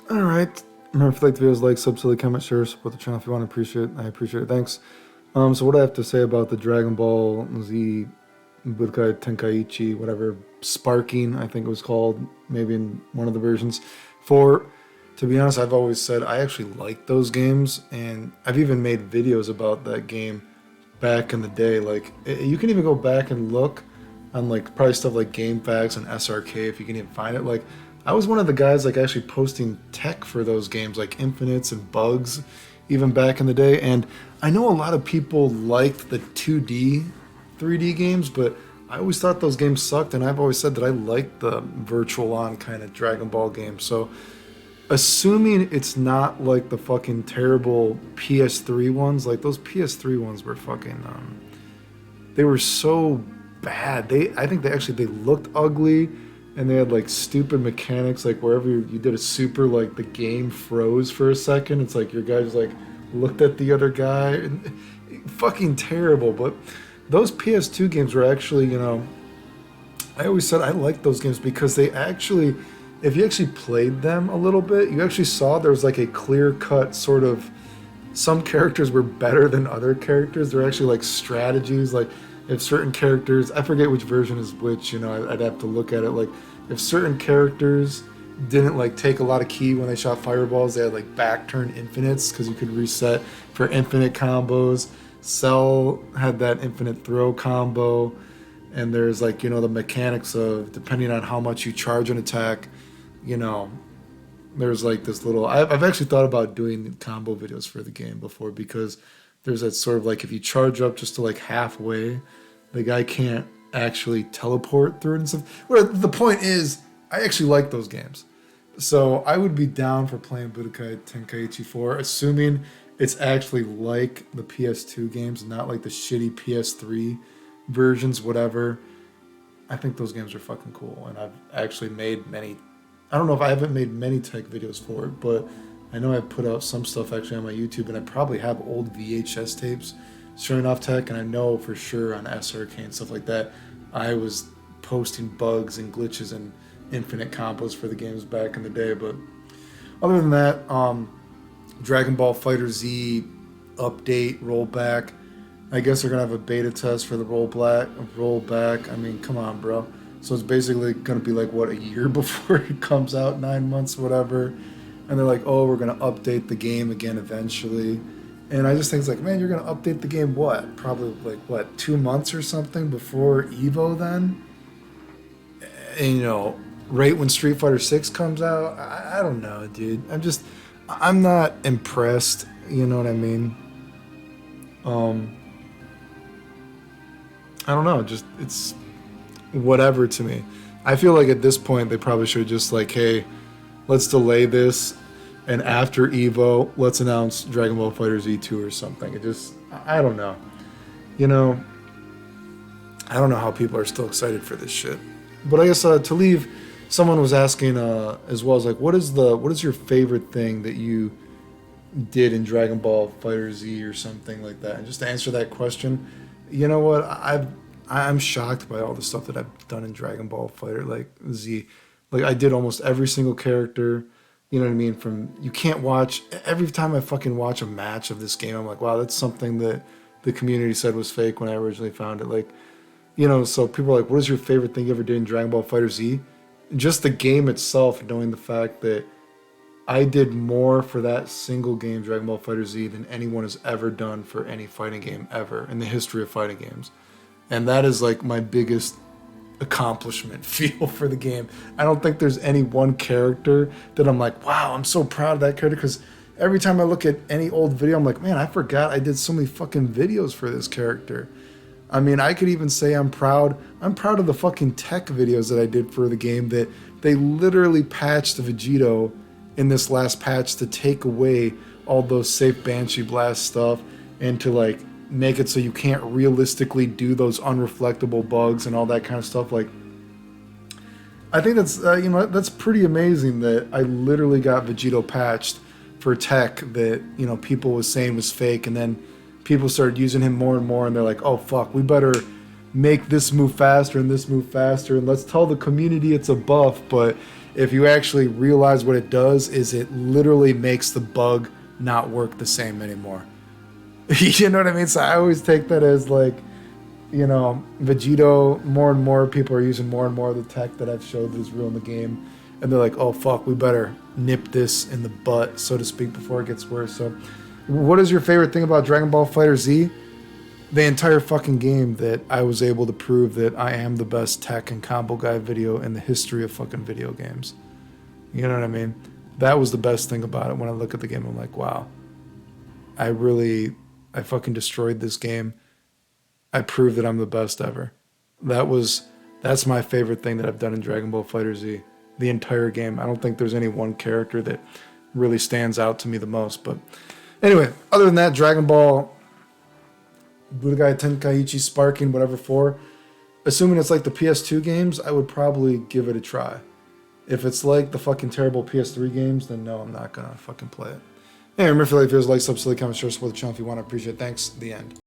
All right. Remember, if you like the videos, like, sub, silly, comment, share, support the channel if you want. I appreciate it. Thanks. So what I have to say about the Dragon Ball Z Budokai Tenkaichi, whatever, Sparking, I think it was called, maybe in one of the versions. For, to be honest, I've always said I actually like those games, and I've even made videos about that game back in the day. Like, you can even go back and look on, like, probably stuff like GameFaqs and SRK if you can even find it. Like, I was one of the guys, like, actually posting tech for those games, like infinites and bugs, even back in the day. And I know a lot of people liked the 2D, 3D games, but I always thought those games sucked, and I've always said that I liked the virtual on kind of Dragon Ball games. So, assuming it's not like the fucking terrible PS3 ones, like those PS3 ones were fucking, they were so bad. I think they looked ugly, and they had like stupid mechanics. Like wherever you did a super, like the game froze for a second. It's like your guy just like looked at the other guy, and fucking terrible. But those PS2 games were actually, I always said I liked those games because they actually, if you actually played them a little bit, you actually saw there was like a clear cut sort of, some characters were better than other characters. They're actually like strategies. Like if certain characters, I forget which version is which, I'd have to look at it. Like if certain characters didn't like take a lot of ki when they shot fireballs, they had like back turn infinites because you could reset for infinite combos. Cell had that infinite throw combo, and there's like, the mechanics of depending on how much you charge an attack, you know there's like this little, I've actually thought about doing combo videos for the game before, because there's that sort of like, if you charge up just to like halfway, the guy can't actually teleport through it and stuff. Well, the point is, I actually like those games. So I would be down for playing Budokai Tenkaichi 4, assuming it's actually like the PS2 games, not like the shitty PS3 versions, whatever. I think those games are fucking cool, and I've actually made many. I don't know if I haven't made many tech videos for it, but I know I've put out some stuff actually on my YouTube, and I probably have old VHS tapes showing off tech, and I know for sure on SRK and stuff like that, I was posting bugs and glitches and infinite combos for the games back in the day. But other than that, Dragon Ball Fighter Z update rollback. I guess they're gonna have a beta test for the rollback. I mean, come on, bro. So it's basically gonna be like what, a year before it comes out, 9 months, whatever. And they're like, oh, we're gonna update the game again eventually. And I just think it's like, man, you're gonna update the game what? Probably like what, 2 months or something before Evo then? And right when Street Fighter 6 comes out, I don't know, dude. I'm not impressed. You know what I mean? I don't know. Just it's whatever to me. I feel like at this point they probably should just like, hey, let's delay this, and after Evo, let's announce Dragon Ball Fighter Z2 or something. I don't know. You know, I don't know how people are still excited for this shit. But I guess to leave, someone was asking as well as like, what is your favorite thing that you did in Dragon Ball Fighter Z or something like that? And just to answer that question, you know what? I'm shocked by all the stuff that I've done in Dragon Ball Fighter like Z. Like I did almost every single character. You know what I mean? From you can't watch every time I fucking watch a match of this game. I'm like, wow, that's something that the community said was fake when I originally found it. Like, so people are like, what is your favorite thing you ever did in Dragon Ball Fighter Z? Just the game itself, knowing the fact that I did more for that single game, Dragon Ball Fighter Z, than anyone has ever done for any fighting game ever in the history of fighting games. And that is like my biggest accomplishment feel for the game. I don't think there's any one character that I'm like, wow, I'm so proud of that character, because every time I look at any old video, I'm like, man, I forgot I did so many fucking videos for this character. I mean, I could even say I'm proud of the fucking tech videos that I did for the game, that they literally patched Vegito in this last patch to take away all those safe Banshee Blast stuff and to like make it so you can't realistically do those unreflectable bugs and all that kind of stuff. Like, I think that's that's pretty amazing that I literally got Vegito patched for tech that people was saying was fake, and then people started using him more and more, and they're like, oh fuck, we better make this move faster and this move faster, and let's tell the community it's a buff, but if you actually realize what it does, is it literally makes the bug not work the same anymore. You know what I mean? So I always take that as like, you know, Vegito, more and more people are using more and more of the tech that I've showed that is real in the game. And they're like, oh, fuck, we better nip this in the butt, so to speak, before it gets worse. So what is your favorite thing about Dragon Ball FighterZ? The entire fucking game that I was able to prove that I am the best tech and combo guy video in the history of fucking video games. You know what I mean? That was the best thing about it. When I look at the game, I'm like, wow, I fucking destroyed this game. I proved that I'm the best ever. That's my favorite thing that I've done in Dragon Ball FighterZ. The entire game. I don't think there's any one character that really stands out to me the most. But anyway, other than that, Dragon Ball Budokai Tenkaichi Sparking, whatever for, assuming it's like the PS2 games, I would probably give it a try. If it's like the fucking terrible PS3 games, then no, I'm not gonna fucking play it. Anyway, remember if you like videos, like, sub, comment, share, support the channel if you want. I appreciate it. Thanks. The end.